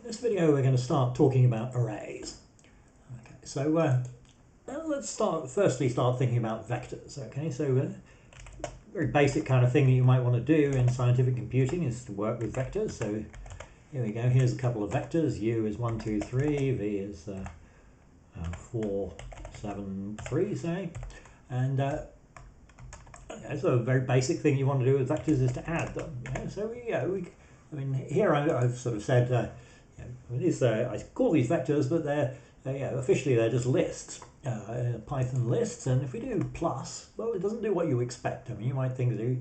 this video we're going to start talking about arrays. Okay, so let's firstly start thinking about vectors. Okay, so very basic kind of thing that you might want to do in scientific computing is to work with vectors. So here we go, here's a couple of vectors. U is 1, 2, 3, V is 4, 7, 3, say. And okay, so a very basic thing you want to do with vectors is to add them. Yeah? So I mean, here I've sort of said, I call these vectors, but they're officially they're just lists, Python lists. And if we do plus, well, it doesn't do what you expect. I mean, you might think that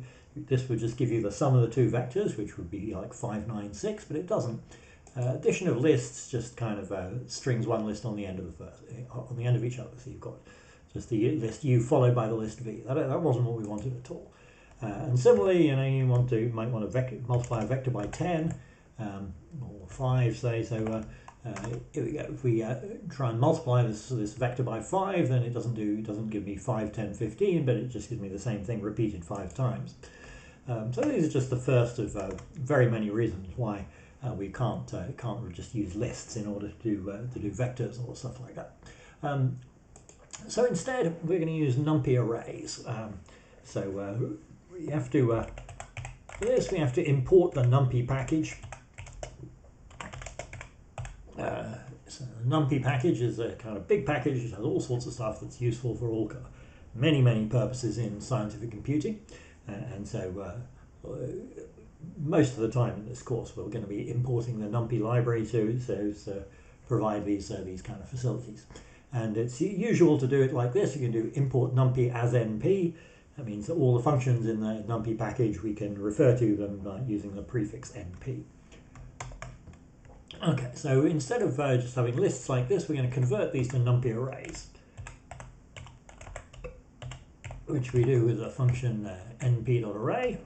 this would just give you the sum of the two vectors, which would be like 5, 9, 6, but it doesn't. Addition of lists just kind of strings one list on the end of on the end of each other. So you've got just the list U followed by the list V. That wasn't what we wanted at all. And similarly, you might want to multiply a vector by 10 or 5, say. So here we go. If we try and multiply this vector by 5, then it doesn't give me 5, 10, 15, but it just gives me the same thing repeated 5 times. So these are just the first of very many reasons why we can't just use lists in order to do vectors or stuff like that. So instead, we're going to use Numpy arrays. We have to, for this we have to import the Numpy package. So the Numpy package is a kind of big package. It has all sorts of stuff that's useful for all many purposes in scientific computing. And so most of the time in this course we're going to be importing the Numpy library to provide these kind of facilities. And it's usual to do it like this. You can do import Numpy as NP. That means that all the functions in the Numpy package, we can refer to them using the prefix NP. Okay, so instead of just having lists like this, we're going to convert these to Numpy arrays, which we do with the function np.array.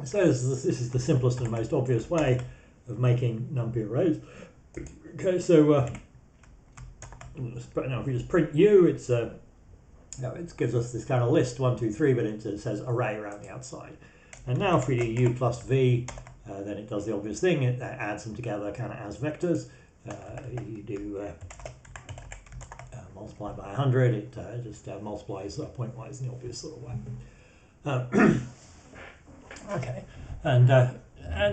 So this is the simplest and most obvious way of making Numpy arrays. Okay, so now if we just print U, it gives us this kind of list 1, 2, 3, but it says array around the outside. And now if we do U plus V, then it does the obvious thing. It adds them together kind of as vectors. You do multiply by 100. It just multiplies pointwise in the obvious sort of way. Okay, and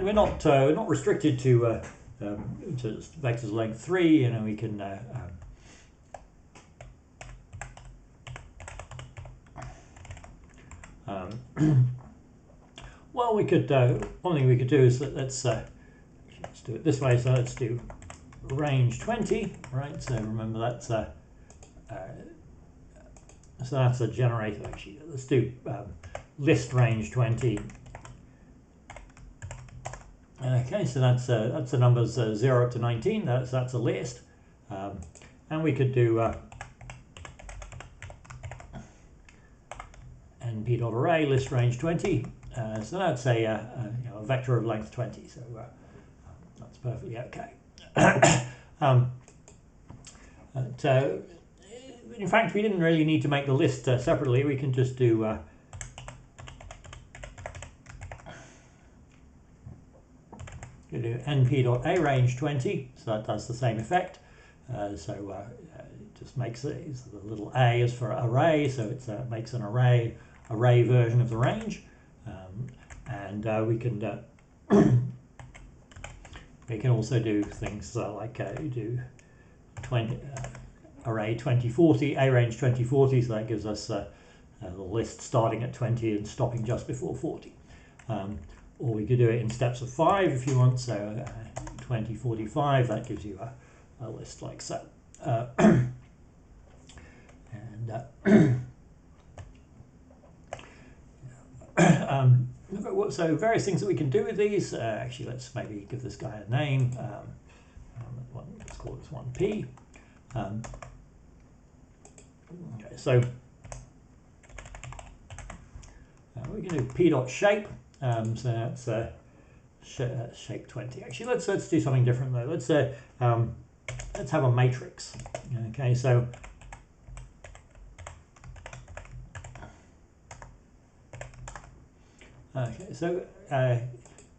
we're not restricted to vectors length 3. You know, we can well, we could one thing we could do is let's do it this way. So let's do range 20, right? So remember that's so that's a generator. Actually, let's do list range 20. Okay, so that's the numbers 0 up to 19. That's a list, and we could do np.array list range 20. So that's a vector of length 20. So that's perfectly okay. In fact, we didn't really need to make the list separately. We can just do np.arange 20, so that does the same effect. It just makes it, the little a is for array, so it makes an array version of the range. And we can we can also do things like do array 2040, arange 2040, so that gives us the list starting at 20 and stopping just before 40. Or we could do it in steps of 5 if you want, so 2045, that gives you a list like so. So various things that we can do with these. Actually, let's maybe give this guy a name. Let's call this 1p. Okay, so we can do p.shape. So that's shape 20. Actually, let's do something different though. Let's have a matrix. Okay, so Okay, so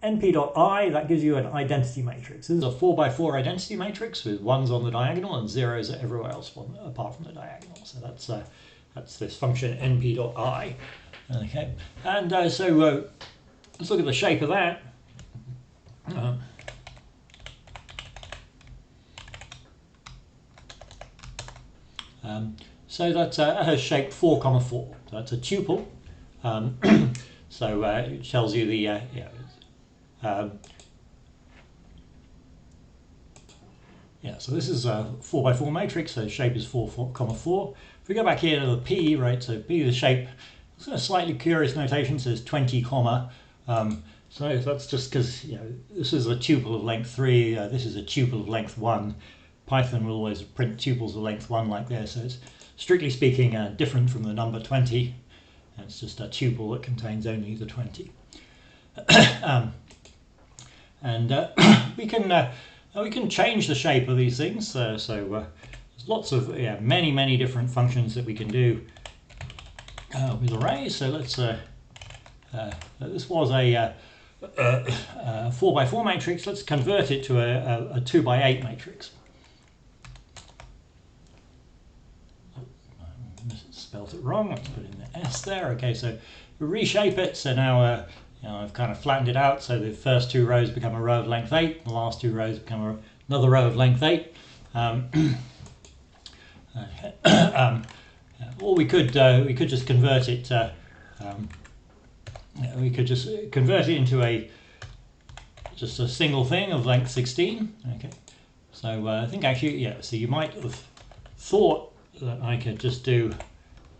np.I, that gives you an identity matrix. This is a 4x4 identity matrix with ones on the diagonal and zeros everywhere else apart from the diagonal. So that's this function np.I. Okay, and let's look at the shape of that. So that has shape 4, 4. So that's a tuple. So it tells you the so this is a 4x4 matrix. So shape is 4, 4, 4. If we go back here to the P, right? So P, the shape. It's a slightly curious notation. Says 20, comma. So that's just because this is a tuple of length 3. This is a tuple of length 1. Python will always print tuples of length 1 like this. So it's strictly speaking different from the number 20. And it's just a tuple that contains only the 20. We can change the shape of these things. There's lots of many different functions that we can do with arrays. So let's this was a 4x4 matrix. Let's convert it to a 2x8 matrix. Spelled it wrong. Let's put in the S there. Okay, so we reshape it. So now I've kind of flattened it out. So the first 2 rows become a row of length 8. The last 2 rows become another row of length 8. Or we could just convert it. We could just convert it into just a single thing of length 16. Okay, so I think actually so you might have thought that I could just do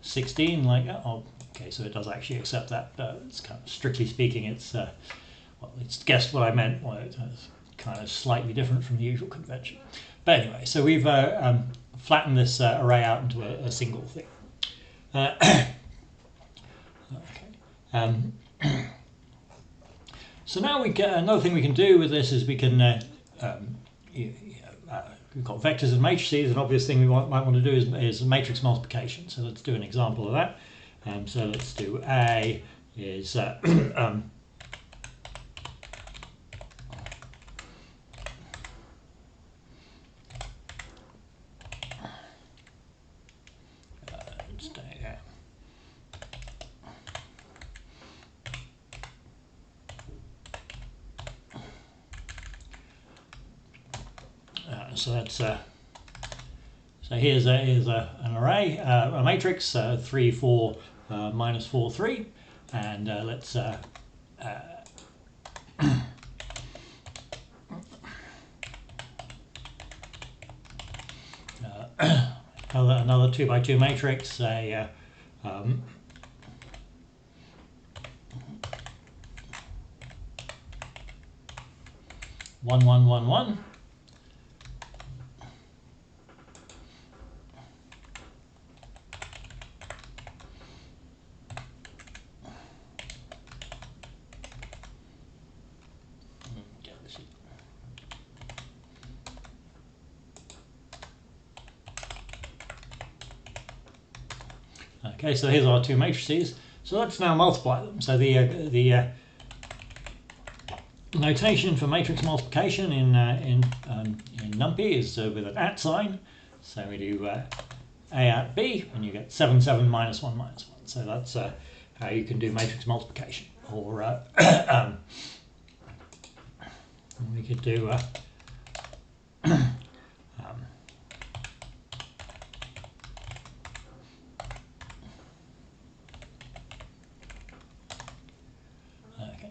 16 like that. Oh, okay, so it does actually accept that. It's kind of, strictly speaking, it's it's guessed what I meant. Well, it's kind of slightly different from the usual convention. But anyway, so we've flattened this array out into a single thing. Okay. So now another thing we can do with this is we can we've got vectors and matrices. An obvious thing we might want to do is matrix multiplication. So let's do an example of that. So let's do A is so that's so here's an array, a matrix 3, 4, minus 4, 3, and let's another 2x2 matrix, say 1, 1, 1, 1. Okay, so here's our 2 matrices. So let's now multiply them. So the notation for matrix multiplication in Numpy is with an @ sign. So we do A at B, and you get 7, 7 minus 1 minus 1. So that's how you can do matrix multiplication. Or we could do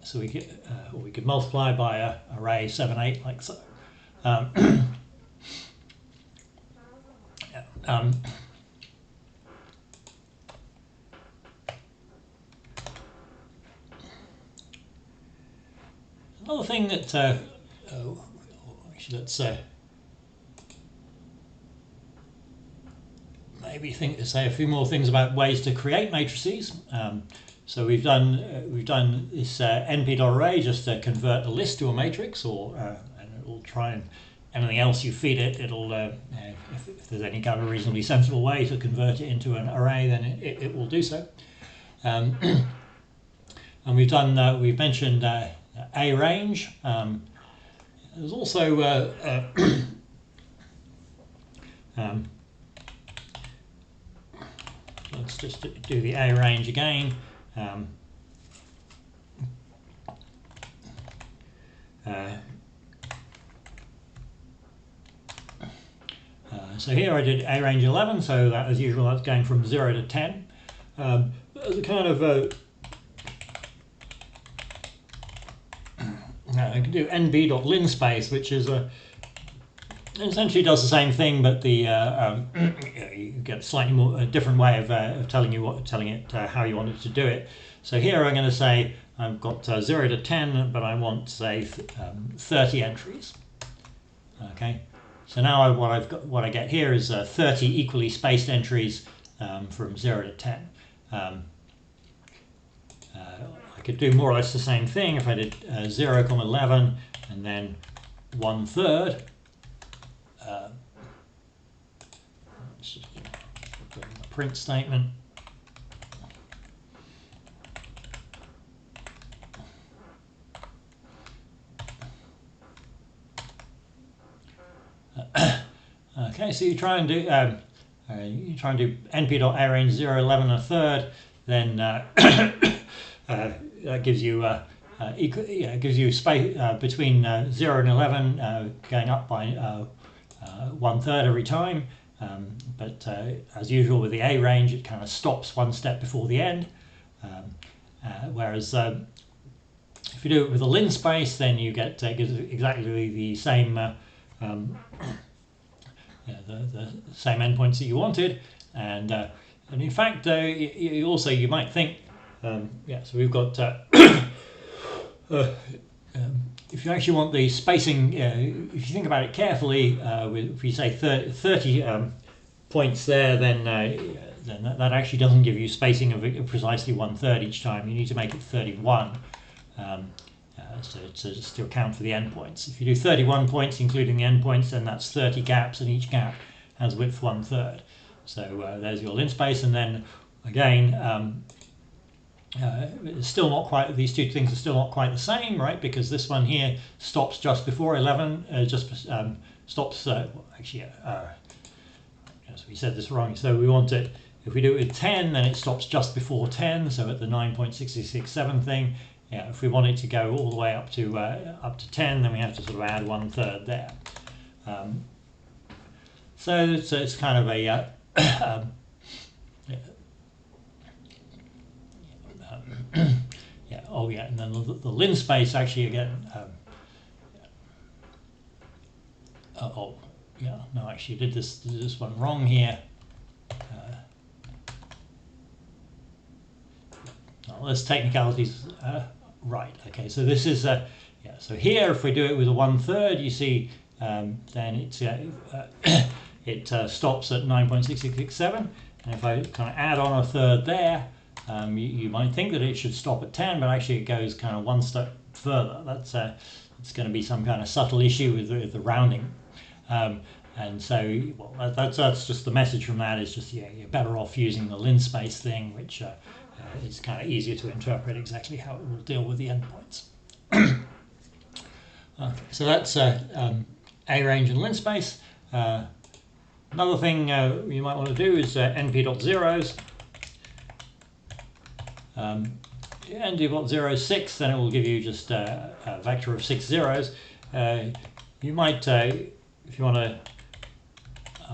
so we could multiply by a array 7, 8 like so. Another thing that actually let's maybe say a few more things about ways to create matrices. So we've done this np.array just to convert a list to a matrix, or and it will try and anything else you feed it, it'll if there's any kind of reasonably sensible way to convert it into an array, then it will do so. and we've mentioned a range. There's also let's just do the a range again. So here I did a range 11, so that, as usual, that's going from 0 to 10. There's a kind of I can do nb.linspace, which is essentially does the same thing, but the you get a slightly more different way of telling it how you want it to do it. So here I'm going to say I've got 0 to 10, but I want, say, 30 entries. Okay. So now what I get here is 30 equally spaced entries from 0 to 10. I could do more or less the same thing if I did 0, 11 and then 1/3. Let's just put in the print statement. Okay, so you try and do np.arange 0, 11 1/3, then that gives you gives you space between 0 and 11 going up by 1/3 every time. But as usual with the a range, it kind of stops one step before the end. Whereas if you do it with a linspace, then you get exactly the same. The same endpoints that you wanted, and in fact, you might think, so we've got if you actually want the spacing, if you think about it carefully, if you say 30 points there, then that actually doesn't give you spacing of precisely 1/3 each time. You need to make it 31. To still count for the endpoints. If you do 31 points including the endpoints, then that's 30 gaps, and each gap has width 1/3. So there's your linspace, and then again, it's still not quite. These two things are still not quite the same, right? Because this one here stops just before 11. Stops. Actually, yes, we said this wrong. So we want it. If we do it with 10, then it stops just before 10. So at the 9.667 thing. Yeah, if we want it to go all the way up to 10, then we have to sort of add 1/3 there. So it's kind of a and then the linspace actually again. No, actually, did this one wrong here. There's technicalities. Right. Okay. So this is So here, if we do it with a 1/3, you see, then it stops at 9.6667, and if I kind of add on a third there, you might think that it should stop at 10, but actually it goes kind of one step further. That's it's going to be some kind of subtle issue with the rounding, and so that's just the message from that. Is just you're better off using the linspace thing, which it's kind of easier to interpret exactly how it will deal with the endpoints. Okay, so that's A-range and linspace. Another thing you might want to do is np.zeros. np.06, then it will give you just a vector of 6 zeros. You might, if you want a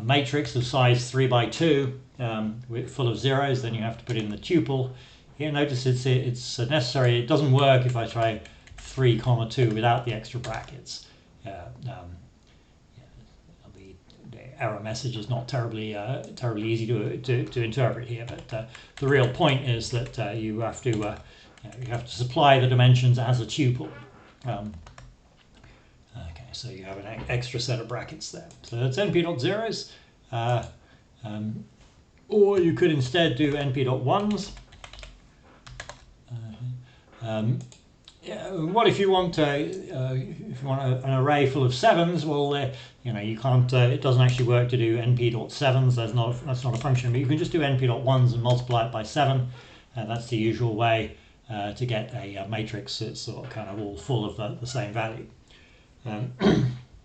matrix of size 3 by 2 full of zeros, then you have to put in the tuple. Here, notice it's necessary. It doesn't work if I try 3, 2 without the extra brackets. The error message is not terribly easy to interpret here, but the real point is that you have to supply the dimensions as a tuple. Okay, so you have an extra set of brackets there. So that's np.zeros, or you could instead do np.ones. What if you want an array full of 7s? Well, you can't. It doesn't actually work to do np.7s. That's not a function. But you can just do np.1s and multiply it by 7. That's the usual way. to get a matrix that's sort of kind of all full of the same value.